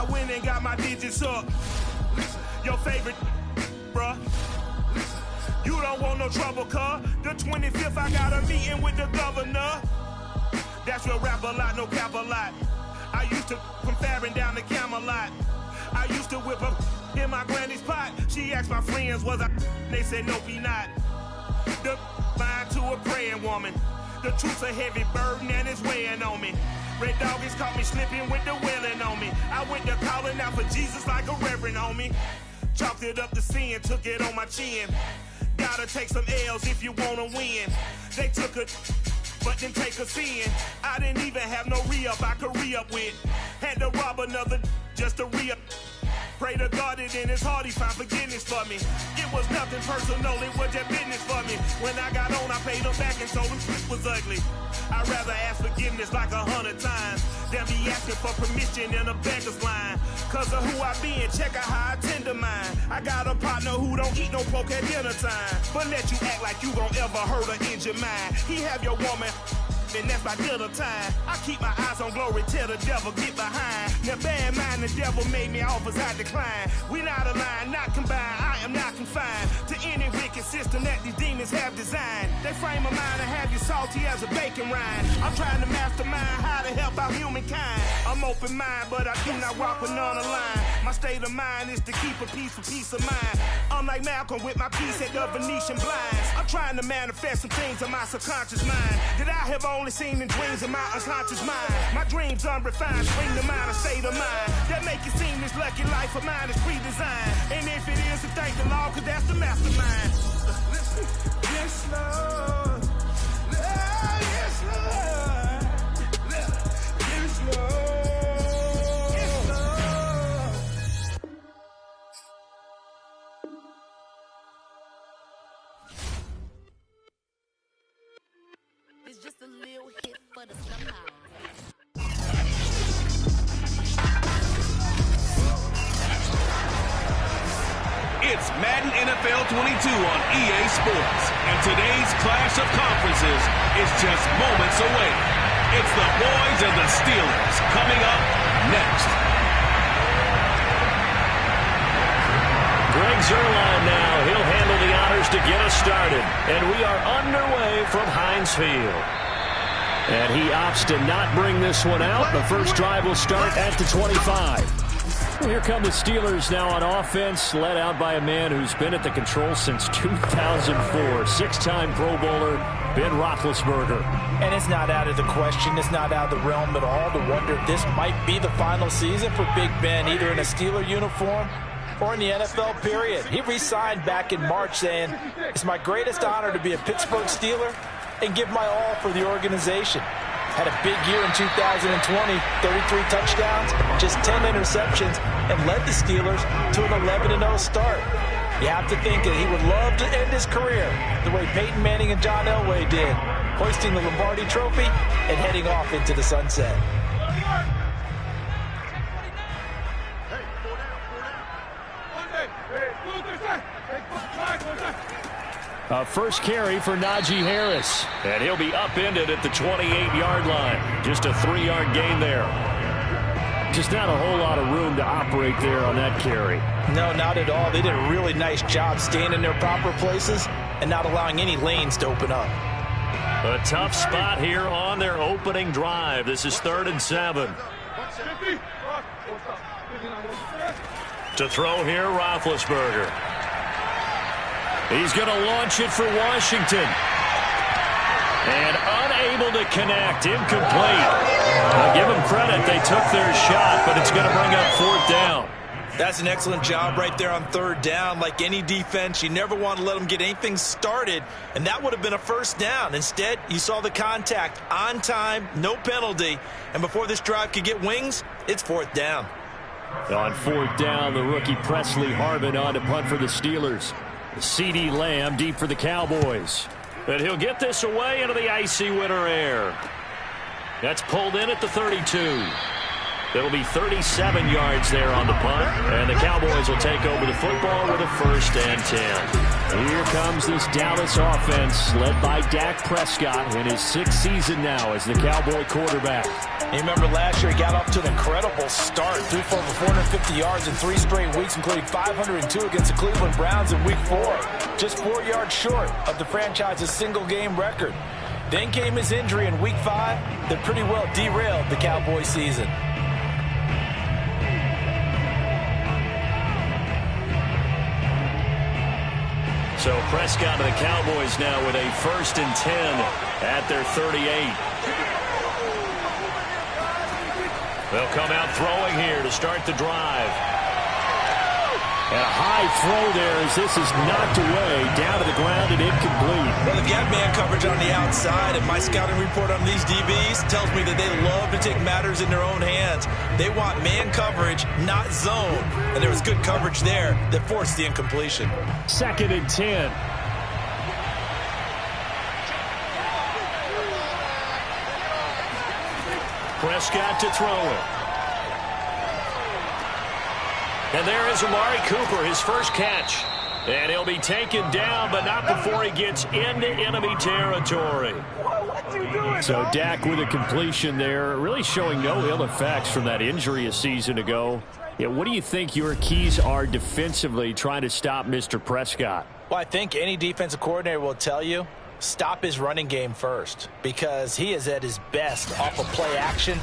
I went and got my digits up. Your favorite, bruh. You don't want no trouble, cuz. The 25th, I got a meeting with the governor. That's real rap a lot, no cap a lot. I used to from Farron down to Camelot. I used to whip up in my granny's pot. She asked my friends, was I? They said, no, be not. The line to a praying woman. The truth's a heavy burden and it's weighing on me. Red doggies caught me slipping with the wailing on me. I went to calling out for Jesus like a reverend on me. Chalked it up to sin, took it on my chin. Gotta take some L's if you wanna win. They took a, but didn't take a sin. I didn't even have no re-up I could re-up with. Had to rob another just to re-up. Pray to God that in his heart he found forgiveness for me. It was nothing personal, it was just business for me. When I got on, I paid them back and told them it was ugly. I'd rather ask forgiveness like 100 times than be asking for permission in a beggar's line. Cause of who I be and check out how I tend to mine. I got a partner who don't eat no pork at dinner time, but let you act like you gon' ever hurt or injure mine. He have your woman, and that's my dinner time. I keep my eyes on glory till the devil get behind. Now bear in mind the devil made me offers I decline. We not aligned, not combined, I am not confined to any wicked system that these demons have designed. They frame a mind and have you salty as a bacon rind. I'm trying to mastermind how to help out humankind. I'm open mind, but I do not walk with none aligned. My state of mind is to keep a peace for peace of mind. Unlike Malcolm with my peace at the Venetian blinds. I'm trying to manifest some things in my subconscious mind that I have only seen in dreams in my unconscious mind. My dreams unrefined, bring to mind a state of mind that make it seem this lucky life of mine is pre-designed. And if it is, then thank the Lord, cause that's the mastermind. Yes, Lord. Yes, Lord. Yes, Lord. Yes, Lord. It's just a little hit for the somehow. It's Madden NFL 22 on EA Sports, and today's clash of conferences is just moments away. It's the boys and the Steelers coming up next. Greg Zuerlein now. He'll handle the honors to get us started. And we are underway from Heinz Field. And he opts to not bring this one out. The first drive will start at the 25. Here come the Steelers now on offense, led out by a man who's been at the control since 2004. Six-time Pro Bowler, Ben Roethlisberger. And it's not out of the question. It's not out of the realm at all to wonder if this might be the final season for Big Ben, either in a Steeler uniform or in the NFL period. He re-signed back in March saying, it's my greatest honor to be a Pittsburgh Steeler and give my all for the organization. Had a big year in 2020, 33 touchdowns, just 10 interceptions, and led the Steelers to an 11-0 start. You have to think that he would love to end his career the way Peyton Manning and John Elway did, hoisting the Lombardi Trophy and heading off into the sunset. First carry for Najee Harris. And he'll be upended at the 28-yard line. Just a 3-yard gain there. Just not a whole lot of room to operate there on that carry. No, not at all. They did a really nice job staying in their proper places and not allowing any lanes to open up. A tough spot here on their opening drive. This is 3rd and 7. To throw here, Roethlisberger. He's going to launch it for Washington. And unable to connect. Incomplete. I'll give them credit. They took their shot, but it's going to bring up 4th down. That's an excellent job right there on 3rd down. Like any defense, you never want to let them get anything started, and that would have been a 1st down. Instead, you saw the contact on time, no penalty, and before this drive could get wings, it's 4th down. On 4th down, the rookie Presley Harvin on to punt for the Steelers. CeeDee Lamb deep for the Cowboys. But he'll get this away into the icy winter air. That's pulled in at the 32. It'll be 37 yards there on the punt, and the Cowboys will take over the football with a 1st and 10. Here comes this Dallas offense, led by Dak Prescott in his 6th season now as the Cowboy quarterback. You remember last year he got off to an incredible start, threw for over 450 yards in 3 straight weeks, including 502 against the Cleveland Browns in Week 4. Just 4 yards short of the franchise's single-game record. Then came his injury in Week 5 that pretty well derailed the Cowboy season. So Prescott and the Cowboys now with a 1st and 10 at their 38. They'll come out throwing here to start the drive. And a high throw there as this is knocked away, down to the ground and incomplete. Well, they've got man coverage on the outside, and my scouting report on these DBs tells me that they love to take matters in their own hands. They want man coverage, not zone. And there was good coverage there that forced the incompletion. 2nd and 10. Prescott to throw it. And there is Amari Cooper, his first catch. And he'll be taken down, but not before he gets into enemy territory. So Dak with a completion there, really showing no ill effects from that injury a season ago. Yeah, what do you think your keys are defensively trying to stop Mr. Prescott? Well, I think any defensive coordinator will tell you, stop his running game first, because he is at his best off of play action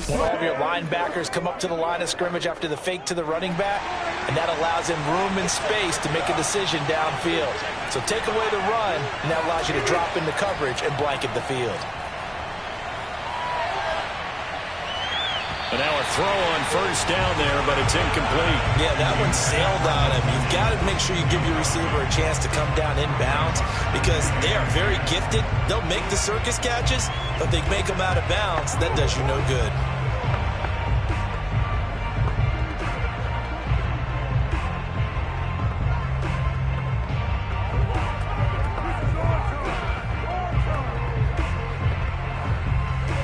when all of your linebackers come up to the line of scrimmage after the fake to the running back, and that allows him room and space to make a decision downfield. So take away the run, and that allows you to drop into coverage and blanket the field. And now a throw on 1st down there, but it's incomplete. Yeah, that one sailed on him. You've got to make sure you give your receiver a chance to come down inbounds because they are very gifted. They'll make the circus catches, but they make them out of bounds. That does you no good.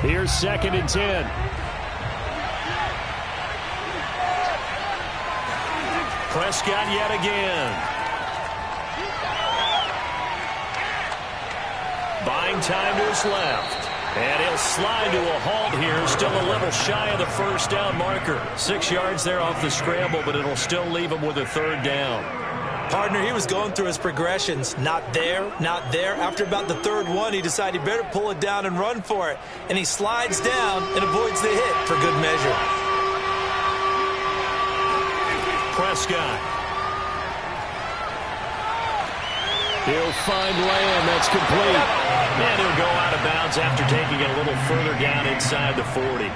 Here's 2nd and 10. Prescott yet again. Buying time to his left. And he'll slide to a halt here. Still a little shy of the 1st down marker. 6 yards there off the scramble, but it'll still leave him with a 3rd down. Partner, he was going through his progressions. Not there, not there. After about the 3rd one, he decided he better pull it down and run for it. And he slides down and avoids the hit for good measure. Prescott. He'll find Lamb. That's complete. And he'll go out of bounds after taking it a little further down inside the 40.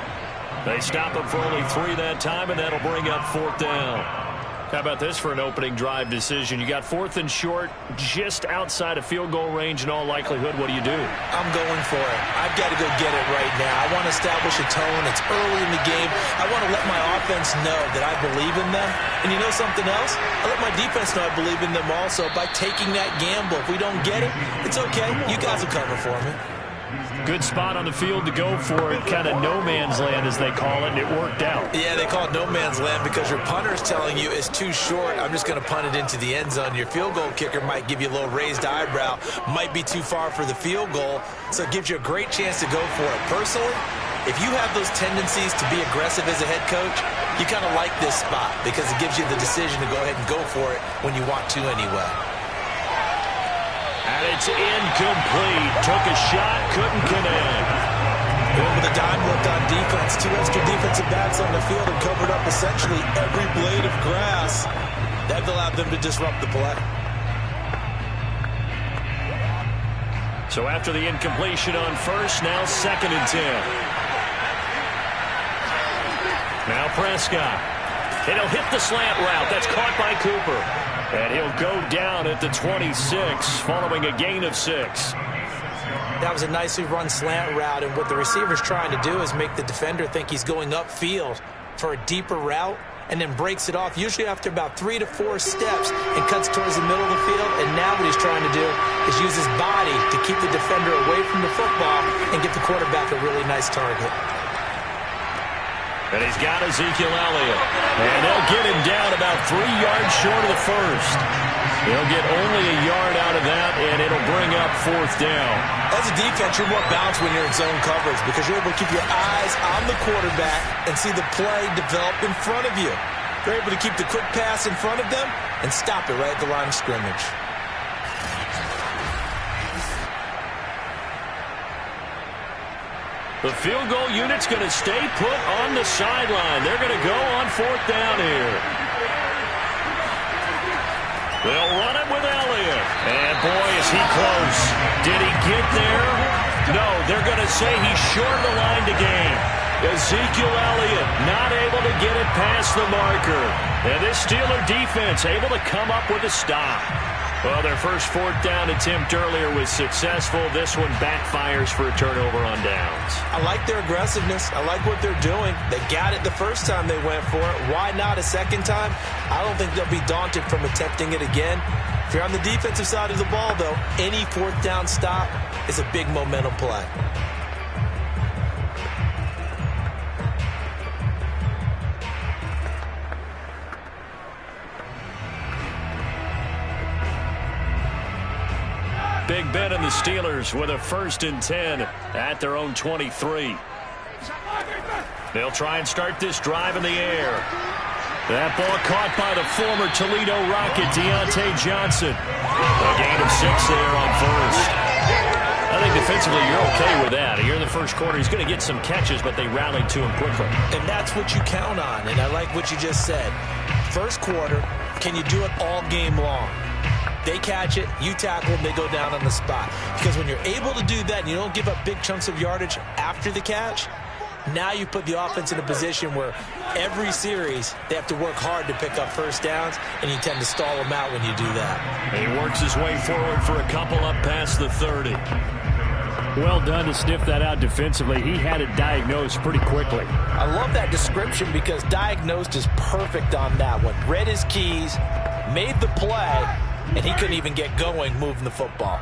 They stop him for only 3 that time, and that'll bring up 4th down. How about this for an opening drive decision? You got 4th and short, just outside of field goal range in all likelihood. What do you do? I'm going for it. I've got to go get it right now. I want to establish a tone. It's early in the game. I want to let my offense know that I believe in them. And you know something else? I let my defense know I believe in them also by taking that gamble. If we don't get it, it's okay. You guys will cover for me. Good spot on the field to go for it. Kind of no man's land, as they call it, and it worked out. Yeah, they call it no man's land because your punter's telling you it's too short. I'm just going to punt it into the end zone. Your field goal kicker might give you a little raised eyebrow, might be too far for the field goal, so it gives you a great chance to go for it. Personally, if you have those tendencies to be aggressive as a head coach, you kind of like this spot because it gives you the decision to go ahead and go for it when you want to anyway. And it's incomplete. Took a shot, couldn't connect. Going with a dime look on defense. 2 extra defensive backs on the field and covered up essentially every blade of grass. That allowed them to disrupt the play. So after the incompletion on 1st, now 2nd and 10. Now Prescott. And he'll hit the slant route. That's caught by Cooper. And he'll go down at the 26, following a gain of 6. That was a nicely run slant route, and what the receiver's trying to do is make the defender think he's going upfield for a deeper route, and then breaks it off, usually after about 3 to 4 steps, and cuts towards the middle of the field. And now what he's trying to do is use his body to keep the defender away from the football and get the quarterback a really nice target. And he's got Ezekiel Elliott. And they'll get him down about 3 yards short of the first. They'll get only a yard out of that, and it'll bring up 4th down. As a defense, you're more balanced when you're in zone coverage because you're able to keep your eyes on the quarterback and see the play develop in front of you. You're able to keep the quick pass in front of them and stop it right at the line of scrimmage. The field goal unit's going to stay put on the sideline. They're going to go on 4th down here. They'll run it with Elliott. And boy, is he close. Did he get there? No, they're going to say he's short of the line to gain. Ezekiel Elliott not able to get it past the marker. And this Steeler defense able to come up with a stop. Well, their first 4th down attempt earlier was successful. This one backfires for a turnover on downs. I like their aggressiveness. I like what they're doing. They got it the first time they went for it. Why not a second time? I don't think they'll be daunted from attempting it again. If you're on the defensive side of the ball, though, any 4th down stop is a big momentum play. Big Ben and the Steelers with a 1st and 10 at their own 23. They'll try and start this drive in the air. That ball caught by the former Toledo Rocket, Deontay Johnson. A gain of 6 there on 1st. I think defensively you're okay with that. Here in the first quarter, he's going to get some catches, but they rallied to him quickly. And that's what you count on, and I like what you just said. First quarter, can you do it all game long? They catch it, you tackle them, they go down on the spot. Because when you're able to do that and you don't give up big chunks of yardage after the catch, now you put the offense in a position where every series they have to work hard to pick up 1st downs, and you tend to stall them out when you do that. And he works his way forward for a couple up past the 30. Well done to sniff that out defensively. He had it diagnosed pretty quickly. I love that description because diagnosed is perfect on that one. Read his keys, made the play, and he couldn't even get going moving the football.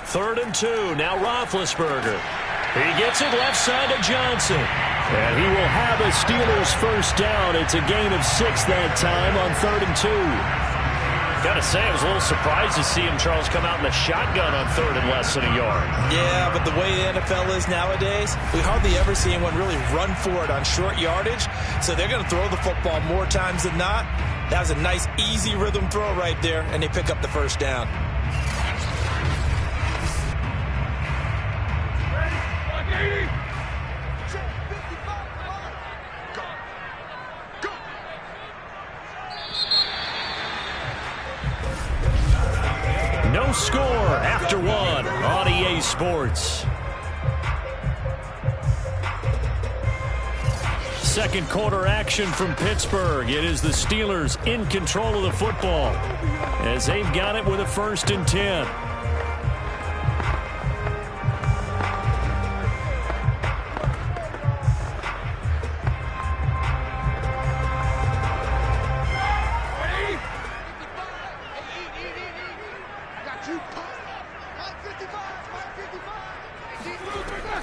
3rd and 2. Now Roethlisberger. He gets it left side to Johnson. And he will have a Steelers 1st down. It's a gain of 6 that time on 3rd and 2. Got to say, I was a little surprised to see him, Charles, come out in the shotgun on 3rd and less than a yard. Yeah, but the way the NFL is nowadays, we hardly ever see anyone really run for it on short yardage. So they're going to throw the football more times than not. That was a nice, easy rhythm throw right there, and they pick up the 1st down. No score after 1 on EA Sports. Second quarter action from Pittsburgh. It is the Steelers in control of the football as they've got it with a 1st and 10.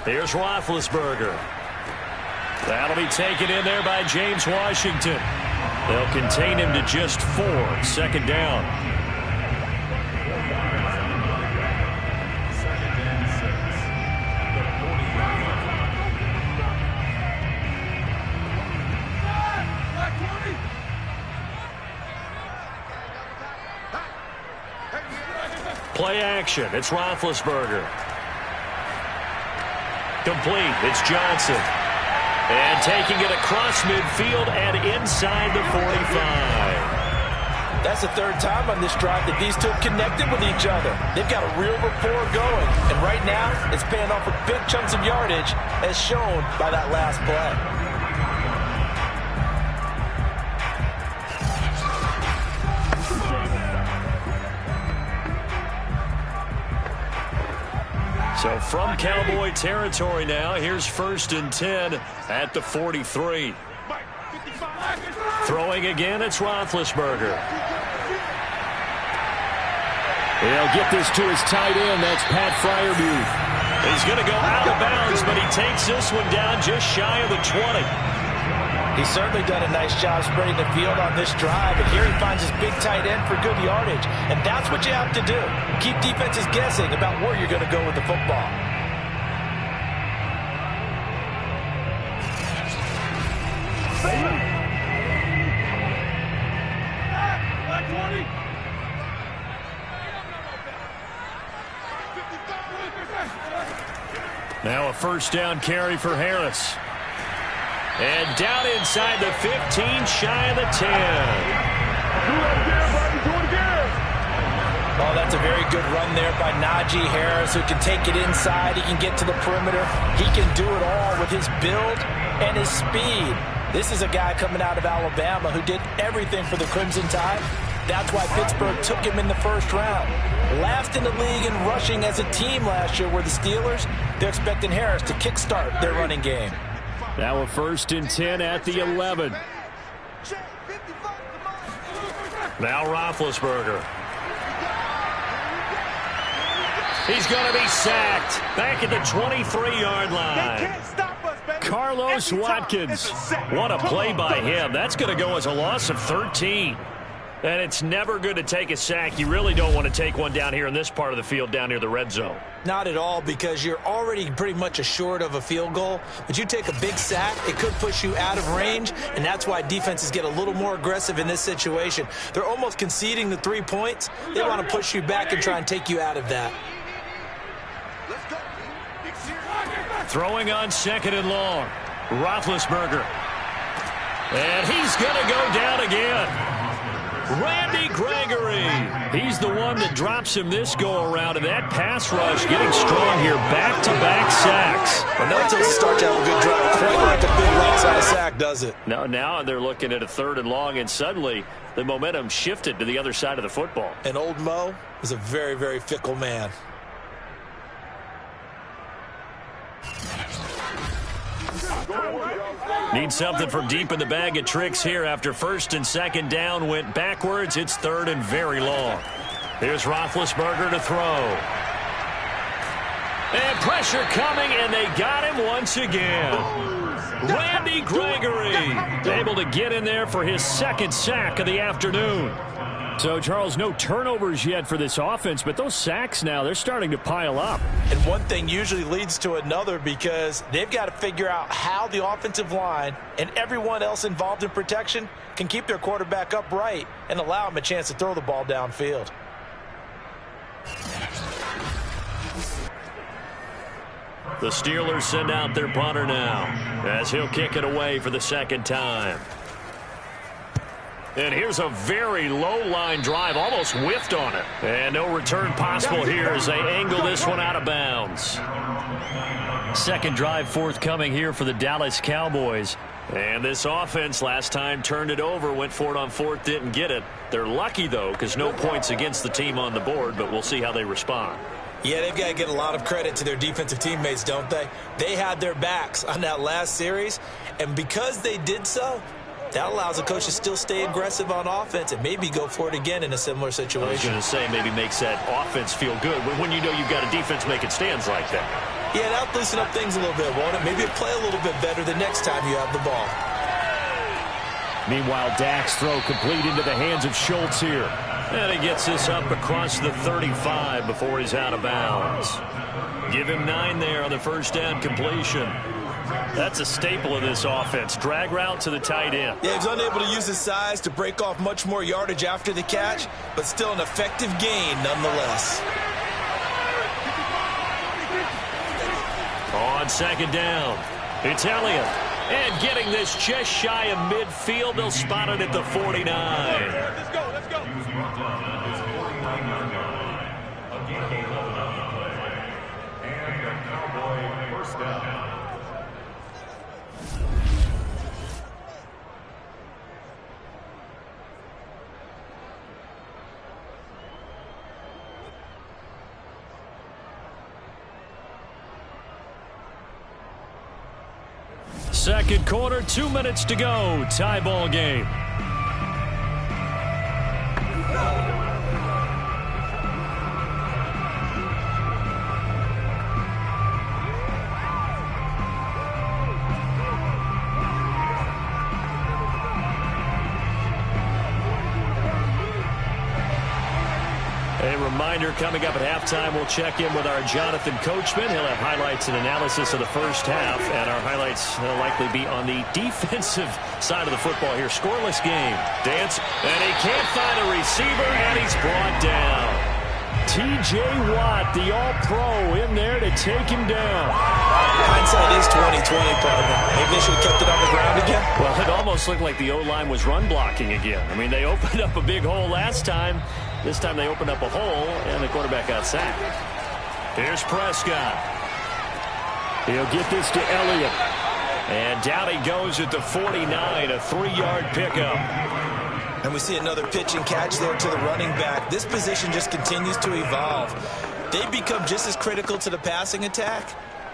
Here's Roethlisberger. That'll be taken in there by James Washington. They'll contain him to just 4. 2nd down. Play action. It's Roethlisberger. Complete. It's Johnson. And taking it across midfield and inside the 45. That's the 3rd time on this drive that these two have connected with each other. They've got a real rapport going. And right now, it's paying off with big chunks of yardage, as shown by that last play. So from Cowboy territory now, here's 1st and 10 at the 43. Throwing again, it's Roethlisberger. They'll get this to his tight end. That's Pat Freiermuth. He's going to go out of bounds, but he takes this one down just shy of the 20. He's certainly done a nice job spreading the field on this drive, and here he finds his big tight end for good yardage. And that's what you have to do. Keep defenses guessing about where you're going to go with the football. Now a first down carry for Harris. And down inside the 15, shy of the 10. Oh, that's a very good run there by Najee Harris, who can take it inside. He can get to the perimeter. He can do it all with his build and his speed. This is a guy coming out of Alabama who did everything for the Crimson Tide. That's why Pittsburgh took him in the first round. Last in the league in rushing as a team last year were the Steelers. They're expecting Harris to kickstart their running game. Now a first and 10 at the 11. Now Roethlisberger. He's going to be sacked back at the 23-yard line. Carlos Watkins. What a play by him. That's going to go as a loss of 13. And it's never good to take a sack. You really don't want to take one down here in this part of the field down near the red zone. Not at all, because you're already pretty much assured of a field goal. But you take a big sack, it could push you out of range, and that's why defenses get a little more aggressive in this situation. They're almost conceding the 3 points. They want to push you back and try and take you out of that. Throwing on second and long. Roethlisberger. And he's going to go down again. Randy Gregory. He's the one that drops him this go-around, and that pass rush getting strong here. Back-to-back sacks. Well, no, it doesn't start to have a good drive quite like a big right-side sack, does it? Now they're looking at a third and long, and suddenly the momentum shifted to the other side of the football. And old Mo is a very, very fickle man. Need something from deep in the bag of tricks here after first and second down went backwards. It's third and very long. Here's Roethlisberger to throw. And pressure coming, and they got him once again. Randy Gregory able to get in there for his second sack of the afternoon. So, Charles, no turnovers yet for this offense, but those sacks now, they're starting to pile up. And one thing usually leads to another, because they've got to figure out how the offensive line and everyone else involved in protection can keep their quarterback upright and allow him a chance to throw the ball downfield. The Steelers send out their punter now as he'll kick it away for the second time. And here's a very low-line drive, almost whiffed on it. And no return possible here as they angle this one out of bounds. Second drive forthcoming here for the Dallas Cowboys. And this offense last time turned it over, went for it on fourth, didn't get it. They're lucky, though, because no points against the team on the board, but we'll see how they respond. Yeah, they've got to get a lot of credit to their defensive teammates, don't they? They had their backs on that last series, and because they did so, that allows a coach to still stay aggressive on offense and maybe go for it again in a similar situation. I was going to say maybe makes that offense feel good when you know you've got a defense making stands like that. Yeah, that'll loosen up things a little bit, won't it? Maybe play a little bit better the next time you have the ball. Meanwhile, Dak's throw complete into the hands of Schultz here. And he gets this up across the 35 before he's out of bounds. Give him 9 there on the first down completion. That's a staple of this offense. Drag route to the tight end. Yeah, he's unable to use his size to break off much more yardage after the catch, but still an effective gain nonetheless. On second down, it's Elliott. And getting this just shy of midfield, they'll spot it at the 49. Let's go, let's go. First down. Second quarter, 2 minutes to go. Tie ball game. reminder, coming up at halftime, we'll check in with our Jonathan Coachman. He'll have highlights and analysis of the first half, and our highlights will likely be on the defensive side of the football here. Scoreless game. Dance, and he can't find a receiver, and he's brought down. T.J. Watt, the All-Pro, in there to take him down. Hindsight is 20/20, partner. Maybe they should have kept it on the ground again. Well, it almost looked like the O-line was run blocking again. I mean, they opened up a big hole last time. This time they opened up a hole, and the quarterback got sacked. Here's Prescott. He'll get this to Elliott. And down he goes at the 49, a 3-yard pickup. And we see another pitch and catch there to the running back. This position just continues to evolve. They become just as critical to the passing attack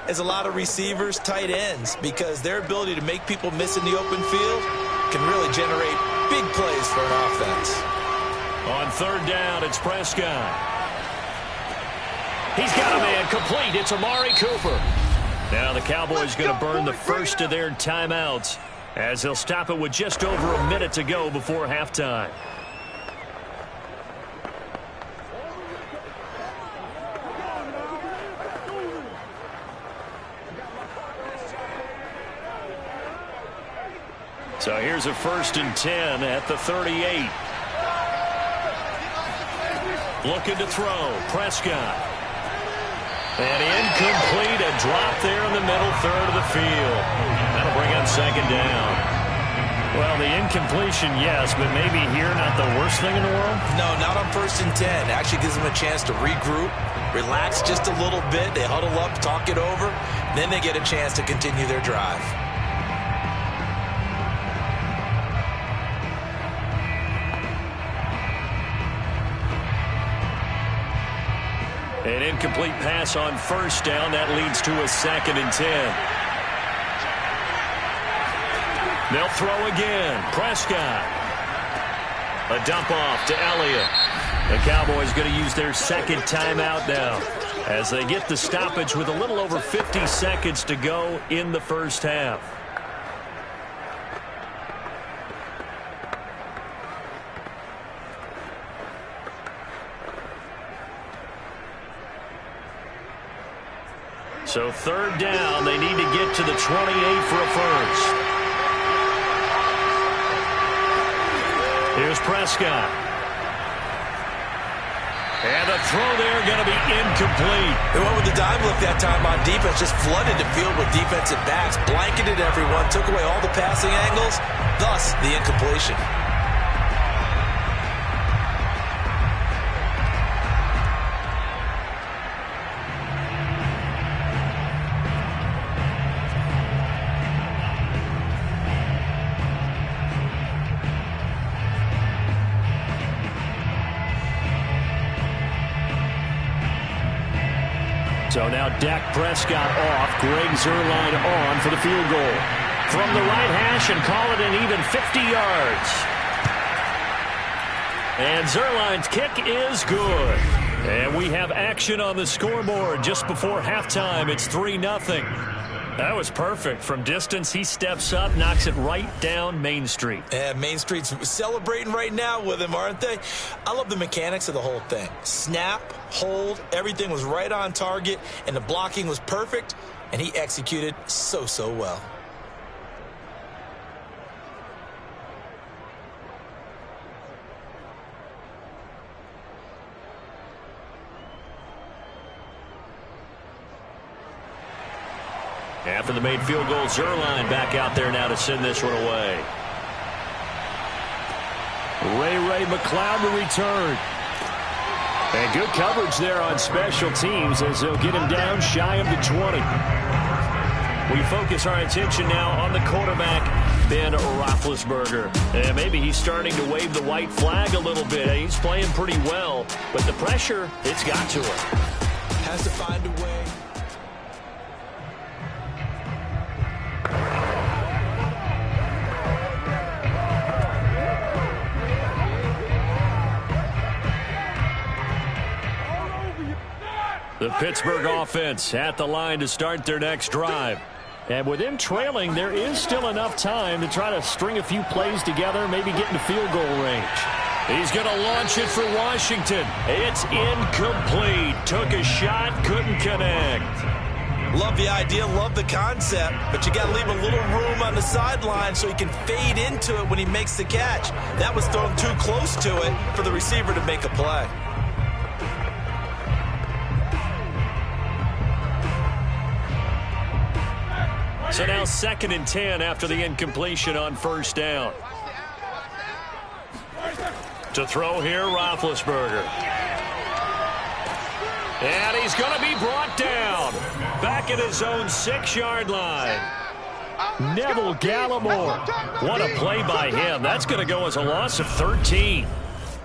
as a lot of receivers, tight ends, because their ability to make people miss in the open field can really generate big plays for an offense. On third down, it's Prescott. He's got a man complete. It's Amari Cooper. Now the Cowboys going to burn the first of their timeouts, as they'll stop it with just over a minute to go before halftime. So here's a 1st and 10 at the 38. Looking to throw. Prescott. And incomplete. A drop there in the middle third of the field. That'll bring on 2nd down. Well, the incompletion, yes, but maybe here not the worst thing in the world? No, not on 1st and 10. Actually gives them a chance to regroup, relax just a little bit. They huddle up, talk it over. Then they get a chance to continue their drive. An incomplete pass on 1st down. That leads to a 2nd and 10. They'll throw again. Prescott. A dump off to Elliott. The Cowboys going to use their 2nd timeout now, as they get the stoppage with a little over 50 seconds to go in the first half. So 3rd down, they need to get to the 28 for a first. Here's Prescott. And the throw there going to be incomplete. They went with the dive look that time on defense, just flooded the field with defensive backs, blanketed everyone, took away all the passing angles, thus the incompletion. So now Dak Prescott off, Greg Zuerlein on for the field goal. From the right hash and call it an even 50 yards. And Zuerlein's kick is good. And we have action on the scoreboard just before halftime. It's 3-0. That was perfect. From distance, he steps up, knocks it right down Main Street. And Main Street's celebrating right now with him, aren't they? I love the mechanics of the whole thing. Snap, hold, everything was right on target, and the blocking was perfect, and he executed so well. After the made field goal, Zuerlein back out there now to send this one away. Ray McLeod to return. And good coverage there on special teams as they'll get him down shy of the 20. We focus our attention now on the quarterback, Ben Roethlisberger. And maybe he's starting to wave the white flag a little bit. He's playing pretty well, but the pressure, it's got to him. Has to find a way. The Pittsburgh offense at the line to start their next drive. And with them trailing, there is still enough time to try to string a few plays together, maybe get into field goal range. He's going to launch it for Washington. It's incomplete. Took a shot, couldn't connect. Love the idea, love the concept, but you got to leave a little room on the sideline so he can fade into it when he makes the catch. That was thrown too close to it for the receiver to make a play. So now 2nd and 10 after the incompletion on first down. To throw here, Roethlisberger. And he's going to be brought down. Back at his own 6-yard line. Neville Gallimore. What a play by him. That's going to go as a loss of 13.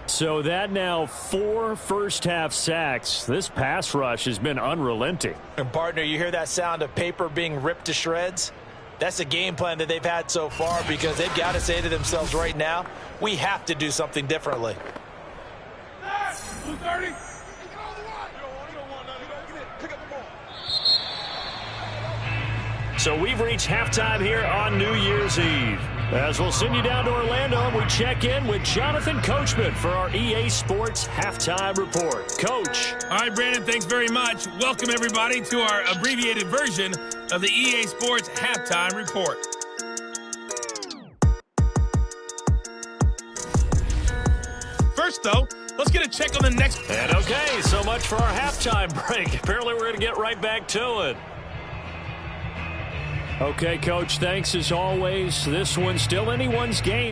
So that now 4 first-half sacks. This pass rush has been unrelenting. And partner, you hear that sound of paper being ripped to shreds? That's a game plan that they've had so far because they've got to say to themselves right now, we have to do something differently. So we've reached halftime here on New Year's Eve. As we'll send you down to Orlando, and we check in with Jonathan Coachman for our EA Sports Halftime Report. Coach. All right, Brandon, thanks very much. Welcome, everybody, to our abbreviated version of the EA Sports Halftime Report. First, though, let's get a check on the next. And okay, so much for our halftime break. Apparently, we're going to get right back to it. Okay, Coach, thanks as always. This one's still anyone's game.